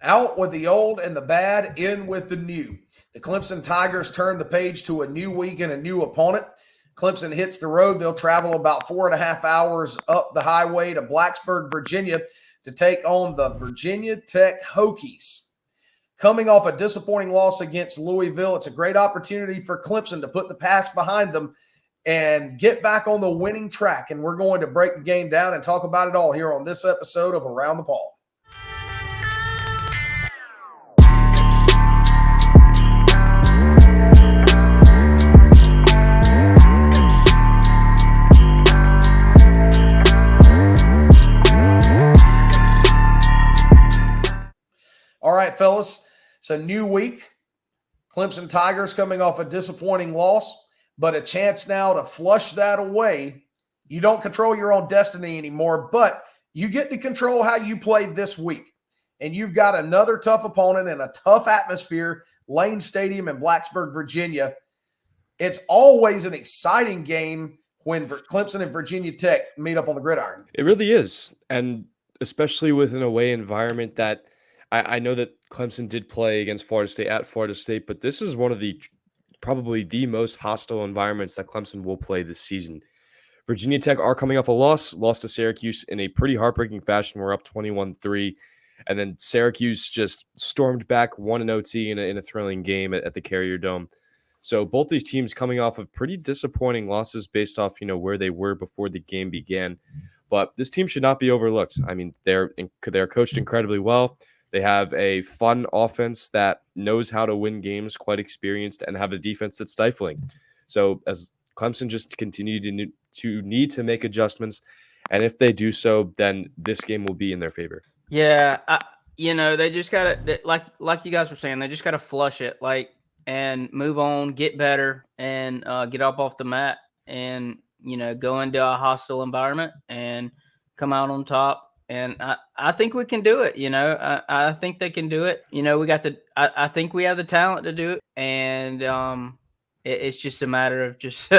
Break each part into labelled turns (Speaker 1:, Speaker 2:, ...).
Speaker 1: Out with the old and the bad, in with the new. The Clemson Tigers turn the page to a new week and a new opponent. Clemson hits the road. They'll travel about 4.5 hours up the highway to Blacksburg, Virginia, to take on the Virginia Tech Hokies. Coming off a disappointing loss against Louisville, it's a great opportunity for Clemson to put the past behind them and get back on the winning track. And we're going to break the game down and talk about it all here on this episode of Around the Ball. All right, fellas, it's a new week. Clemson Tigers coming off a disappointing loss, but a chance now to flush that away. You don't control your own destiny anymore, but you get to control how you play this week. And you've got another tough opponent in a tough atmosphere, Lane Stadium in Blacksburg, Virginia. It's always an exciting game when Clemson and Virginia Tech meet up on the gridiron.
Speaker 2: It really is, and especially with an away environment that I know that Clemson did play against Florida State at Florida State, but this is one of the probably the most hostile environments that Clemson will play this season. Virginia Tech are coming off a lost to Syracuse in a pretty heartbreaking fashion. We're up 21-3, and then Syracuse just stormed back, won an OT in a thrilling game at the Carrier Dome. So both these teams coming off of pretty disappointing losses based off, where they were before the game began. But this team should not be overlooked. I mean, they're coached incredibly well. They have a fun offense that knows how to win games, quite experienced, and have a defense that's stifling. So as Clemson just continue to need to make adjustments, and if they do so, then this game will be in their favor.
Speaker 3: Yeah, they just gotta, like you guys were saying, they just gotta flush it, and move on, get better, and get up off the mat, and go into a hostile environment and come out on top. And I think we can do it. I think they can do it. We got I think we have the talent to do it. And it's just a matter of just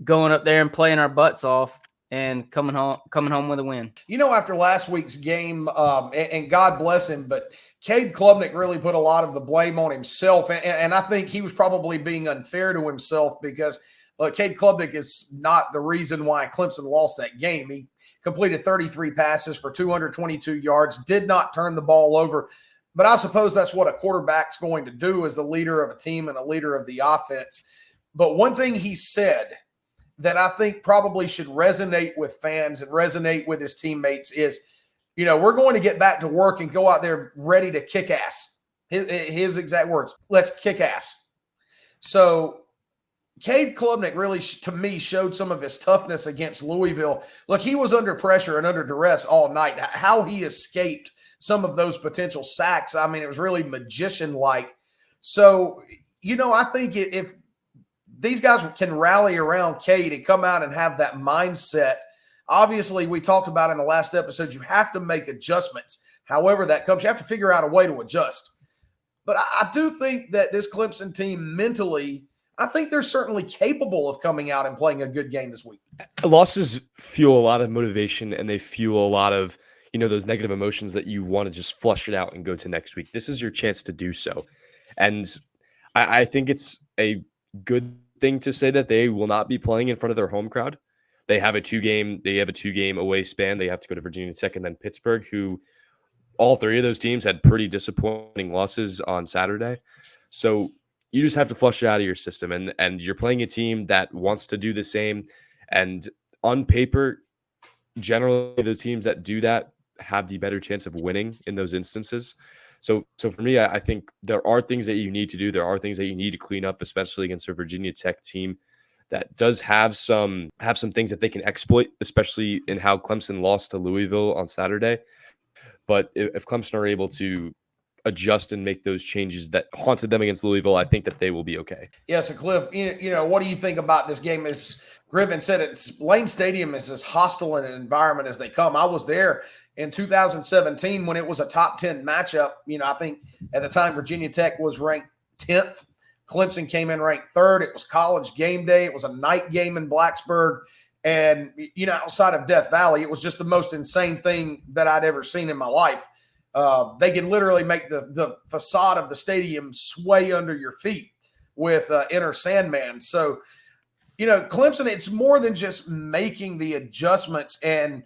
Speaker 3: going up there and playing our butts off and coming home with a win.
Speaker 1: After last week's game, and God bless him, but Kadekumnick really put a lot of the blame on himself. And I think he was probably being unfair to himself because Kadekumnick is not the reason why Clemson lost that game. He completed 33 passes for 222 yards, did not turn the ball over. But I suppose that's what a quarterback's going to do as the leader of a team and a leader of the offense. But one thing he said that I think probably should resonate with fans and resonate with his teammates is, we're going to get back to work and go out there ready to kick ass. His exact words, let's kick ass. So Kadekumnick really, to me, showed some of his toughness against Louisville. Look, he was under pressure and under duress all night. How he escaped some of those potential sacks, I mean, it was really magician-like. So, I think if these guys can rally around Cade and come out and have that mindset, obviously we talked about in the last episode, you have to make adjustments. However that comes, you have to figure out a way to adjust. But I do think that this Clemson team mentally, I think they're certainly capable of coming out and playing a good game this week.
Speaker 2: Losses fuel a lot of motivation, and they fuel a lot of, those negative emotions that you want to just flush it out and go to next week. This is your chance to do so. And I think it's a good thing to say that they will not be playing in front of their home crowd. They have a two-game away span. They have to go to Virginia Tech and then Pittsburgh, who all three of those teams had pretty disappointing losses on Saturday. So you just have to flush it out of your system. And you're playing a team that wants to do the same. And on paper, generally the teams that do that have the better chance of winning in those instances. So for me, I think there are things that you need to do. There are things that you need to clean up, especially against a Virginia Tech team that does have some things that they can exploit, especially in how Clemson lost to Louisville on Saturday. But if Clemson are able to adjust and make those changes that haunted them against Louisville, I think that they will be okay.
Speaker 1: Yeah, so Cliff, what do you think about this game? As Griffin said, Lane Stadium is as hostile an environment as they come. I was there in 2017 when it was a top 10 matchup. I think at the time Virginia Tech was ranked 10th. Clemson came in ranked 3rd. It was college game day. It was a night game in Blacksburg. And, outside of Death Valley, it was just the most insane thing that I'd ever seen in my life. They can literally make the facade of the stadium sway under your feet with Enter Sandman. So, Clemson, it's more than just making the adjustments and,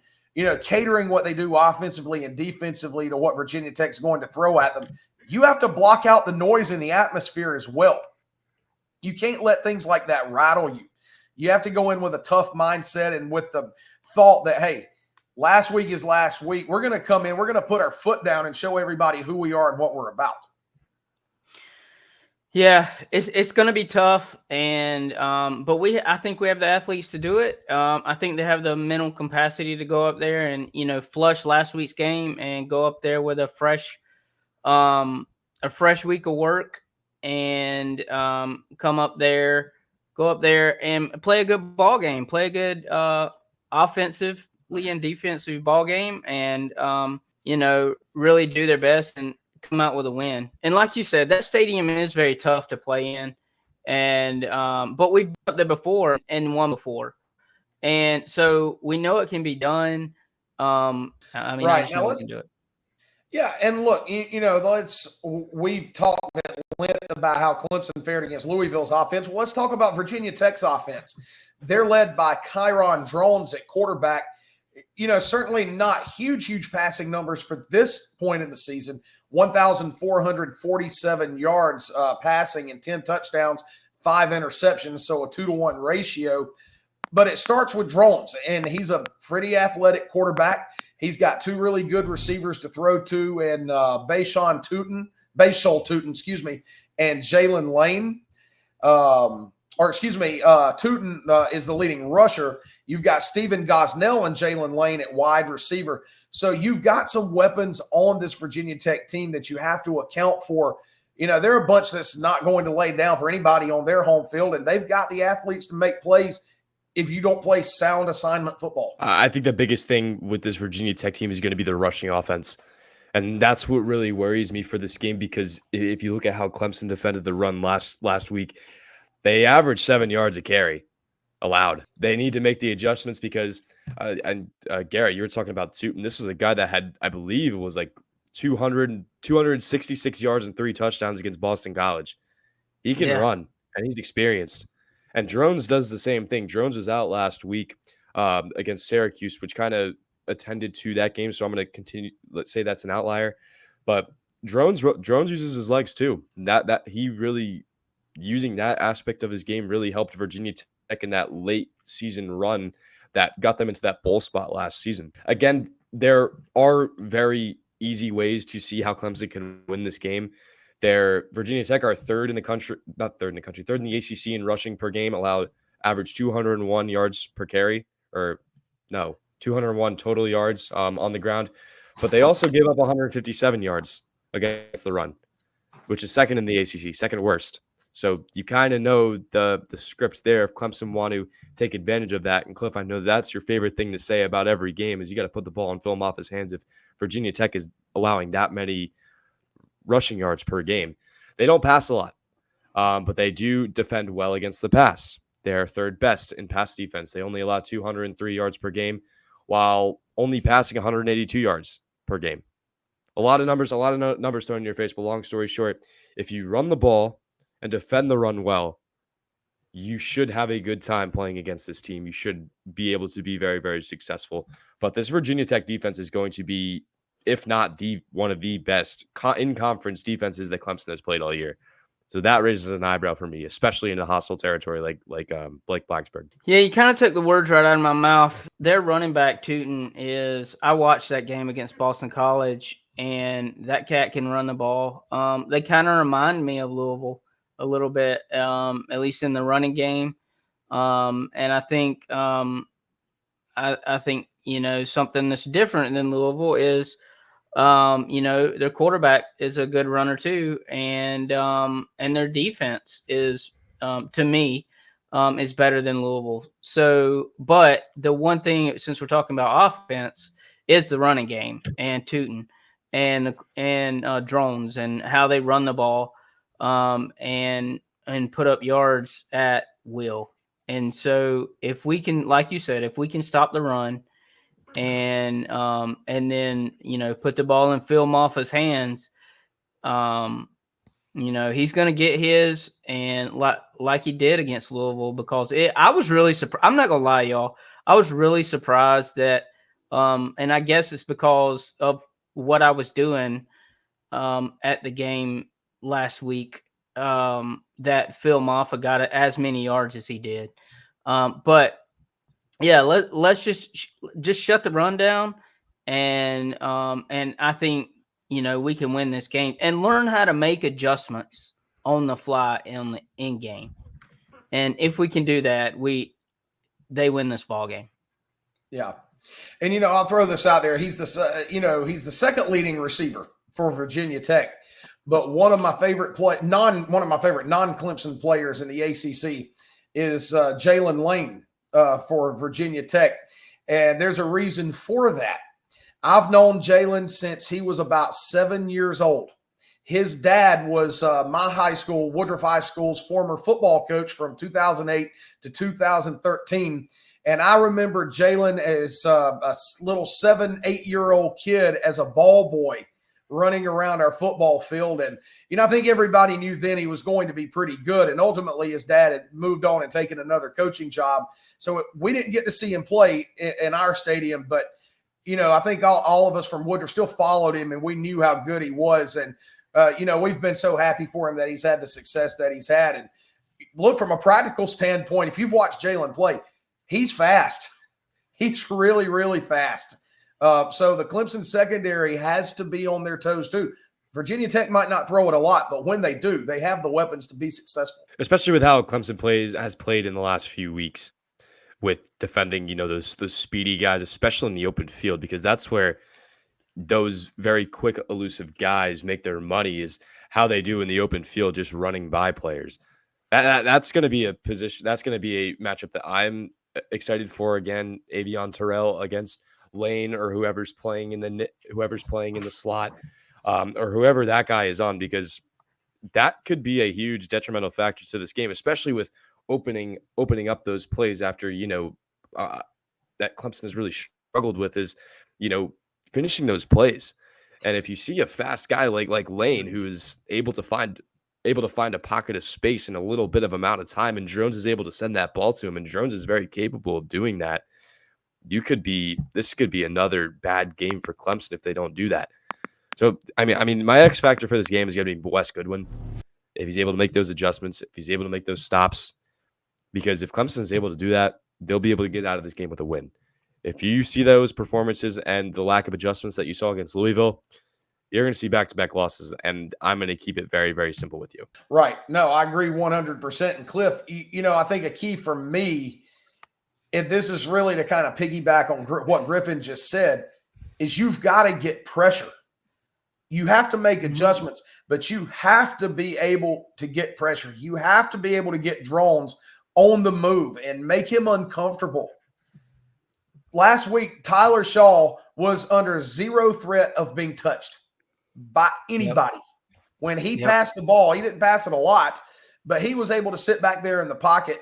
Speaker 1: catering what they do offensively and defensively to what Virginia Tech's going to throw at them. You have to block out the noise in the atmosphere as well. You can't let things like that rattle you. You have to go in with a tough mindset and with the thought that, hey, last week is last week. We're going to come in, we're going to put our foot down and show everybody who we are and what we're about.
Speaker 3: Yeah, it's going to be tough, and but I think we have the athletes to do it. I think they have the mental capacity to go up there and flush last week's game and go up there with a fresh week of work and come up there, go up there and play a good ball game, play a good offensively and defensive ball game, and really do their best and come out with a win. And like you said, that stadium is very tough to play in, and but we've been up there before and won before, and so we know it can be done. I just know we can do it.
Speaker 1: Yeah, and look, we've talked at length about how Clemson fared against Louisville's offense. Well, let's talk about Virginia Tech's offense. They're led by Kyron Drones at quarterback. Certainly not huge passing numbers for this point in the season. 1,447 yards passing and 10 touchdowns, 5 interceptions, so a 2-to-1 ratio. But it starts with Drones, and he's a pretty athletic quarterback. He's got 2 really good receivers to throw to, and Bayshul Tootin, and Jaylen Lane. Tootin is the leading rusher. You've got Stephen Gosnell and Jaylen Lane at wide receiver. So you've got some weapons on this Virginia Tech team that you have to account for. They're a bunch that's not going to lay down for anybody on their home field, and they've got the athletes to make plays if you don't play sound assignment football.
Speaker 2: I think the biggest thing with this Virginia Tech team is going to be their rushing offense. And that's what really worries me for this game, because if you look at how Clemson defended the run last week, they averaged 7 yards a carry allowed. They need to make the adjustments because, Garrett, you were talking about Tootin. This was a guy that had, I believe it was like 266 yards and 3 touchdowns against Boston College. He can run, and he's experienced. And Drones does the same thing. Drones was out last week against Syracuse, which kind of attended to that game. So I'm going to continue. Let's say that's an outlier. But Drones uses his legs too. That he really, using that aspect of his game, really helped Virginia Tech in that late season run that got them into that bowl spot last season. Again, there are very easy ways to see how Clemson can win this game. Virginia Tech are third in the ACC in rushing per game, average 201 yards per carry, 201 total yards on the ground. But they also give up 157 yards against the run, which is second in the ACC, second worst. So you kind of know the script there if Clemson want to take advantage of that. And Cliff, I know that's your favorite thing to say about every game is you got to put the ball and film off his hands if Virginia Tech is allowing that many rushing yards per game. They don't pass a lot, but they do defend well against the pass. They're third best in pass defense. They only allow 203 yards per game while only passing 182 yards per game. A lot of numbers thrown in your face, but long story short, if you run the ball and defend the run well, you should have a good time playing against this team. You should be able to be very, very successful. But this Virginia Tech defense is going to be, if not one of the best in-conference defenses that Clemson has played all year. So that raises an eyebrow for me, especially in a hostile territory like Blake Blacksburg.
Speaker 3: Yeah, you kind of took the words right out of my mouth. Their running back, Tootin, I watched that game against Boston College, and that cat can run the ball. They kind of remind me of Louisville a little bit, at least in the running game. And I think something that's different than Louisville is, their quarterback is a good runner too, and their defense is, to me, is better than Louisville. So, but the one thing, since we're talking about offense, is the running game and Tootin and Drones and how they run the ball, and put up yards at will. And so if we can, like you said, if we can stop the run and then put the ball in Phil Maffa's hands, he's going to get his, and like he did against Louisville, because I was really surprised. I'm not going to lie, y'all. I was really surprised that, and I guess it's because of what I was doing at the game last week, that Phil Maffa got as many yards as he did. But yeah, let's just shut the run down, and I think we can win this game and learn how to make adjustments on the fly in game. And if we can do that, they win this ball game.
Speaker 1: Yeah. And I'll throw this out there. He's the he's the second leading receiver for Virginia Tech, but one of my favorite non-Clemson players in the ACC is Jaylen Lane for Virginia Tech, and there's a reason for that. I've known Jaylen since he was about 7 years old. His dad was my high school, Woodruff High School's former football coach from 2008 to 2013. And I remember Jaylen as a little 7-8-year-old kid as a ball boy running around our football field. And, I think everybody knew then he was going to be pretty good. And ultimately his dad had moved on and taken another coaching job. So we didn't get to see him play in our stadium. But, I think all of us from Woodruff still followed him, and we knew how good he was. And, we've been so happy for him that he's had the success that he's had. And look, from a practical standpoint, if you've watched Jaylen play, he's fast. He's really, really fast. So the Clemson secondary has to be on their toes too. Virginia Tech might not throw it a lot, but when they do, they have the weapons to be successful.
Speaker 2: Especially with how Clemson has played in the last few weeks with defending, those speedy guys, especially in the open field, because that's where those very quick, elusive guys make their money, is how they do in the open field, just running by players. That's going to be a position. That's going to be a matchup that I'm excited for. Again, Avion Terrell against Lane, or whoever's playing in the slot, or whoever that guy is on, because that could be a huge detrimental factor to this game, especially with opening up those plays after that Clemson has really struggled with, is finishing those plays. And if you see a fast guy like Lane, who is able to find a pocket of space in a little bit of amount of time, and Drones is able to send that ball to him, and Drones is very capable of doing that, this could be another bad game for Clemson if they don't do that. So, I mean, my X factor for this game is going to be Wes Goodwin. If he's able to make those adjustments, if he's able to make those stops, because if Clemson is able to do that, they'll be able to get out of this game with a win. If you see those performances and the lack of adjustments that you saw against Louisville, you're going to see back-to-back losses, and I'm going to keep it very, very simple with you.
Speaker 1: Right. No, I agree 100%. And Cliff, I think a key for me, and this is really to kind of piggyback on what Griffin just said, is you've got to get pressure. You have to make adjustments, but you have to be able to get pressure. You have to be able to get Drones on the move and make him uncomfortable. Last week, Tyler Shaw was under zero threat of being touched by anybody. Yep. When he passed the ball, he didn't pass it a lot, but he was able to sit back there in the pocket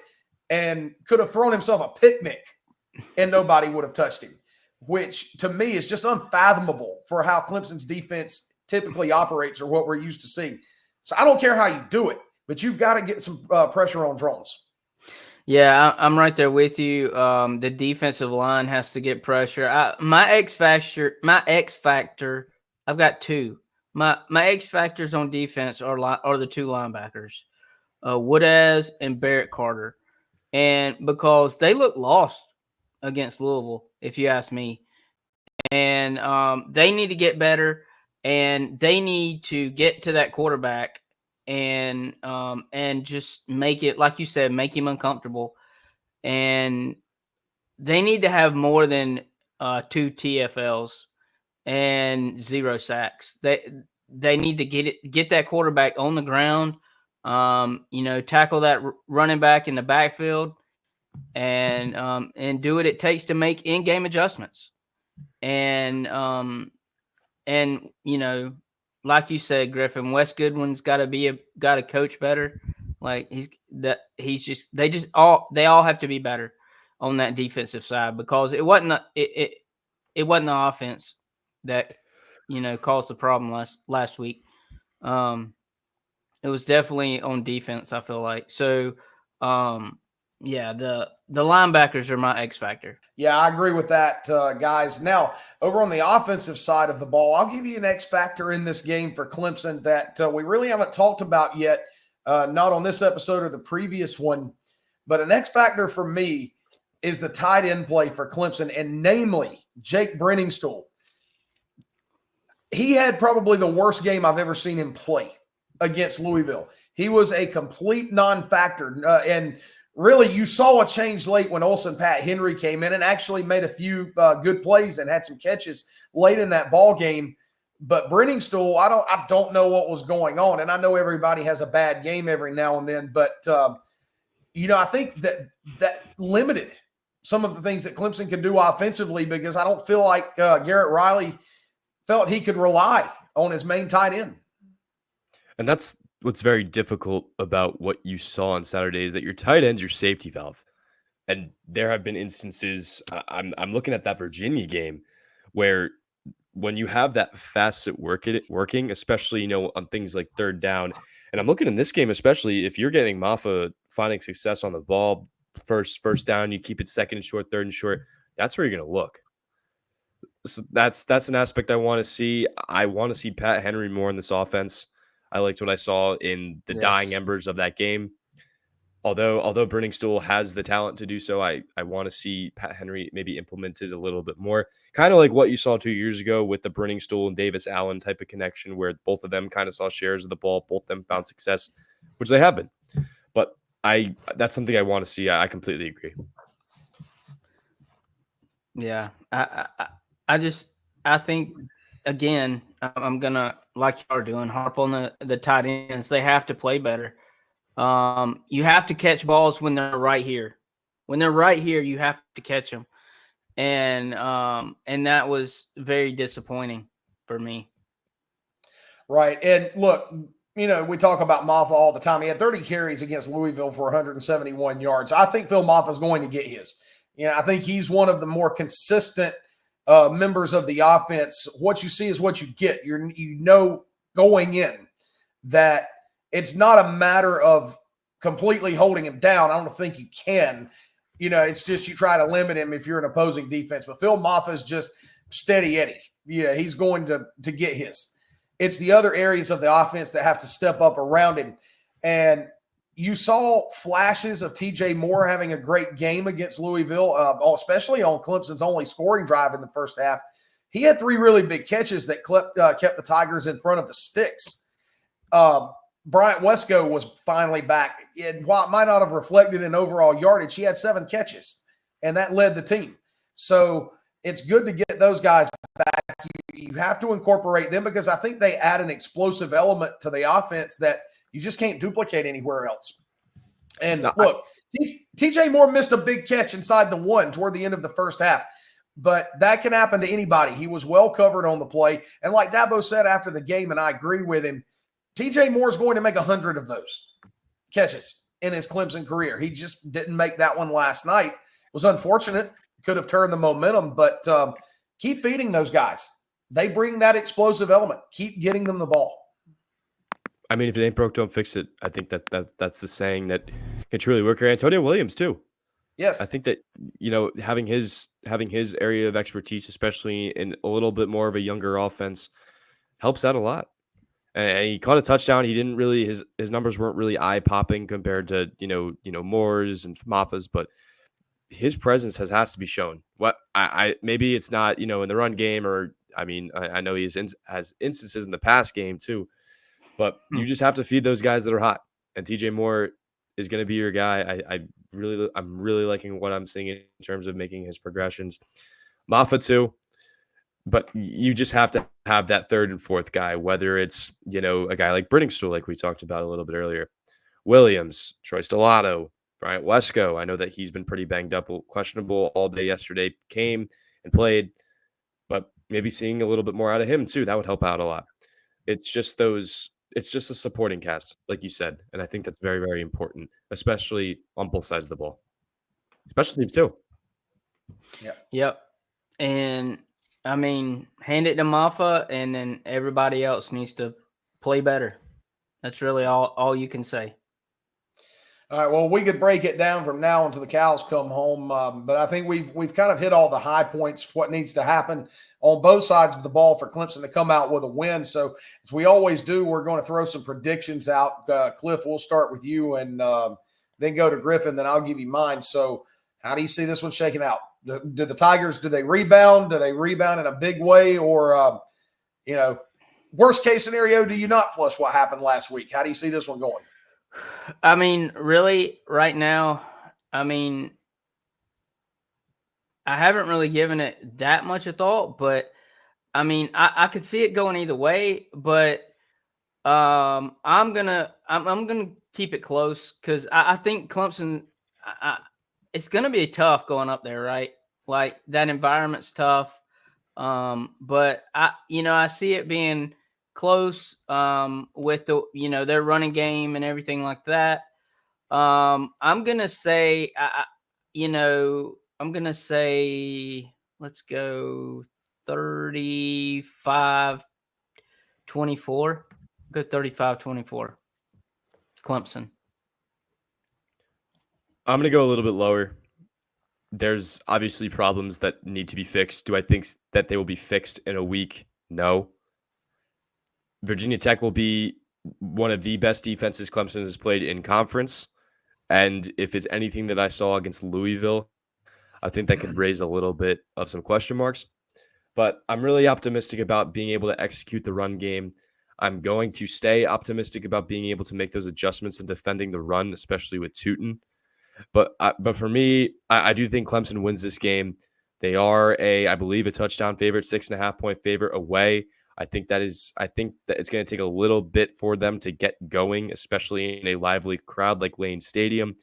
Speaker 1: and could have thrown himself a picnic and nobody would have touched him, which to me is just unfathomable for how Clemson's defense typically operates, or what we're used to seeing. So I don't care how you do it, but you've got to get some pressure on Drones.
Speaker 3: Yeah, I'm right there with you. The defensive line has to get pressure. My X factor, I've got two. My X factors on defense are the two linebackers, Woodaz and Barrett Carter, and because they look lost against Louisville, if you ask me, and they need to get better, and they need to get to that quarterback and just make it, like you said, make him uncomfortable. And they need to have more than 2 TFLs and 0 sacks. They need to get that quarterback on the ground, tackle that running back in the backfield, and do what it takes to make in-game adjustments. And like you said, Griffin, Wes Goodwin's got to coach better. Like they all have to be better on that defensive side, because it wasn't it wasn't the offense that caused the problem last week. It was definitely on defense, I feel like. So, yeah, the linebackers are my X factor.
Speaker 1: Yeah, I agree with that, guys. Now, over on the offensive side of the ball, I'll give you an X factor in this game for Clemson that we really haven't talked about yet, not on this episode or the previous one. But an X factor for me is the tight end play for Clemson, and namely Jake Brenningstool. He had probably the worst game I've ever seen him play against Louisville. He was a complete non-factor, and really, you saw a change late when Olsen Pat Henry came in and actually made a few good plays and had some catches late in that ball game. But Brenningstool, I don't know what was going on, and I know everybody has a bad game every now and then, but I think that limited some of the things that Clemson can do offensively, because I don't feel like Garrett Riley felt he could rely on his main tight end.
Speaker 2: And that's what's very difficult about what you saw on Saturday, is that your tight end's your safety valve. And there have been instances, I'm looking at that Virginia game, where when you have that facet working, especially, on things like third down, and I'm looking in this game, especially if you're getting Maffa finding success on the ball, first down, you keep it second and short, third and short, that's where you're going to look. So that's an aspect I want to see. I want to see Pat Henry more in this offense. I liked what I saw in the dying embers of that game. Although Brenningstool has the talent to do so, I want to see Pat Henry maybe implemented a little bit more. Kind of like what you saw 2 years ago with the Brenningstool and Davis Allen type of connection, where both of them kind of saw shares of the ball, both of them found success, which they have been. But that's something I want to see. I completely agree.
Speaker 3: Yeah, I think, again, I'm gonna, like you are doing, harp on the tight ends. They have to play better. You have to catch balls when they're right here. When they're right here, you have to catch them, and that was very disappointing for me.
Speaker 1: Right, and look, we talk about Maffa all the time. He had 30 carries against Louisville for 171 yards. I think Phil Maffa is going to get his. I think he's one of the more consistent members of the offense. What you see is what you get. Going in that it's not a matter of completely holding him down. I don't think you can. It's just you try to limit him if you're an opposing defense. But Phil Maffa is just steady Eddie. He's going to get his. It's the other areas of the offense that have to step up around him. And you saw flashes of TJ Moore having a great game against Louisville, especially on Clemson's only scoring drive in the first half. He had 3 really big catches that kept the Tigers in front of the sticks. Bryant Wesco was finally back. While it might not have reflected in overall yardage, he had 7 catches, and that led the team. So it's good to get those guys back. You have to incorporate them, because I think they add an explosive element to the offense that you just can't duplicate anywhere else. And look, TJ Moore missed a big catch inside the 1 toward the end of the first half, but that can happen to anybody. He was well covered on the play. And like Dabo said after the game, and I agree with him, TJ Moore is going to make 100 of those catches in his Clemson career. He just didn't make that one last night. It was unfortunate. Could have turned the momentum, but keep feeding those guys. They bring that explosive element. Keep getting them the ball.
Speaker 2: I mean, if it ain't broke, don't fix it. I think that's the saying that can truly work here. Antonio Williams too.
Speaker 1: Yes,
Speaker 2: I think that having his area of expertise, especially in a little bit more of a younger offense, helps out a lot. And he caught a touchdown. He didn't really his numbers weren't really eye popping compared to Moore's and Maffa's, but his presence has to be shown. What I maybe it's not in the run game, or I know he has instances in the pass game too. But you just have to feed those guys that are hot, and TJ Moore is going to be your guy. I'm really liking what I'm seeing in terms of making his progressions. Maffa too, but you just have to have that third and fourth guy, whether it's a guy like Brenningstool, like we talked about a little bit earlier, Williams, Troy Stellato, Bryant Wesco. I know that he's been pretty banged up, questionable all day yesterday. Came and played, but maybe seeing a little bit more out of him too. That would help out a lot. It's just a supporting cast, like you said. And I think that's very, very important, especially on both sides of the ball. Special teams too.
Speaker 1: Yeah.
Speaker 3: Yep. And I mean, hand it to Maffa, and then everybody else needs to play better. That's really all you can say.
Speaker 1: All right. Well, we could break it down from now until the cows come home, but I think we've kind of hit all the high points. What needs to happen on both sides of the ball for Clemson to come out with a win. So, as we always do, we're going to throw some predictions out. Cliff, we'll start with you, and then go to Griffin. Then I'll give you mine. So, how do you see this one shaking out? Do the Tigers? Do they rebound? Do they rebound in a big way, or worst case scenario? Do you not flush what happened last week? How do you see this one going?
Speaker 3: I mean, really, right now, I mean, I haven't really given it that much a thought, but I mean, I could see it going either way, but I'm gonna keep it close because I think Clemson, it's gonna be tough going up there, right? Like that environment's tough. But I see it being close with their running game and everything like that. I'm gonna say let's go 35-24. Go 35-24. Clemson.
Speaker 2: I'm going to go a little bit lower. There's obviously problems that need to be fixed. Do I think that they will be fixed in a week? No. Virginia Tech will be one of the best defenses Clemson has played in conference. And if it's anything that I saw against Louisville, I think that could raise a little bit of some question marks. But I'm really optimistic about being able to execute the run game. I'm going to stay optimistic about being able to make those adjustments and defending the run, especially with Tootin. But for me, I do think Clemson wins this game. They are I believe, a touchdown favorite, 6.5-point favorite away. I think that it's going to take a little bit for them to get going, especially in a lively crowd like Lane Stadium.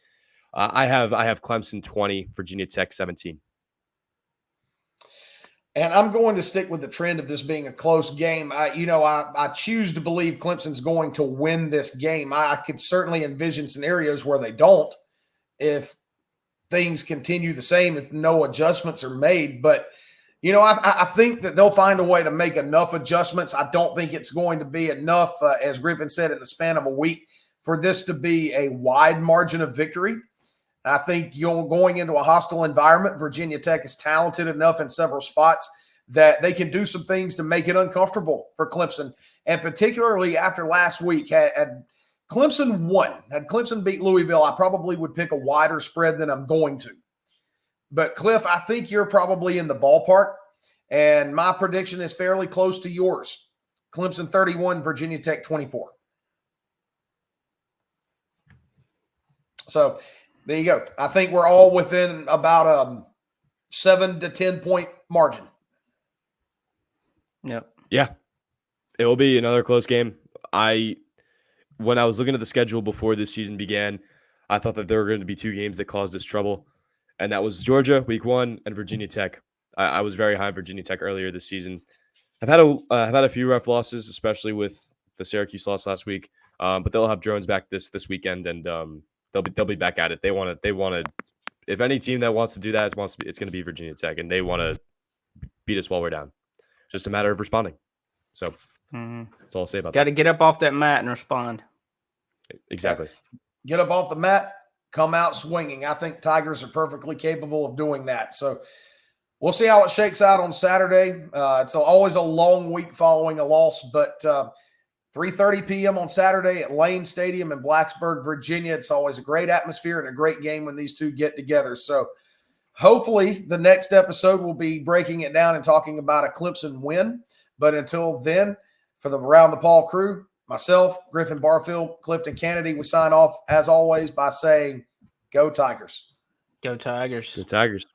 Speaker 2: I have Clemson 20, Virginia Tech 17.
Speaker 1: And I'm going to stick with the trend of this being a close game. I choose to believe Clemson's going to win this game. I could certainly envision scenarios where they don't, if things continue the same, if no adjustments are made. But, I think that they'll find a way to make enough adjustments. I don't think it's going to be enough, as Griffin said, in the span of a week for this to be a wide margin of victory. I think going into a hostile environment, Virginia Tech is talented enough in several spots that they can do some things to make it uncomfortable for Clemson. And particularly after last week, had Clemson won, had Clemson beat Louisville, I probably would pick a wider spread than I'm going to. But Cliff, I think you're probably in the ballpark, and my prediction is fairly close to yours. Clemson 31, Virginia Tech 24. So there you go. I think we're all within about a 7 to 10 point margin.
Speaker 3: Yep.
Speaker 2: Yeah. It will be another close game. When I was looking at the schedule before this season began, I thought that there were going to be two games that caused us trouble, and that was Georgia week 1 and Virginia Tech. I was very high on Virginia Tech earlier this season. I've had a few rough losses, especially with the Syracuse loss last week. But they'll have drones back this weekend, and they'll be back at it. They want to. If any team that wants to do that it's going to be Virginia Tech, and they want to beat us while we're down. Just a matter of responding. So that's all I'll say about that.
Speaker 3: Got to get up off that mat and respond.
Speaker 2: Exactly.
Speaker 1: Get up off the mat, come out swinging. I think Tigers are perfectly capable of doing that. So we'll see how it shakes out on Saturday. It's always a long week following a loss, but 3:30 p.m. on Saturday at Lane Stadium in Blacksburg, Virginia. It's always a great atmosphere and a great game when these two get together. So hopefully the next episode will be breaking it down and talking about a Clemson win. But until then, for the Around the Paul crew, myself, Griffin Barfield, Clifton Kennedy, we sign off, as always, by saying, go Tigers.
Speaker 3: Go Tigers.
Speaker 2: Go Tigers.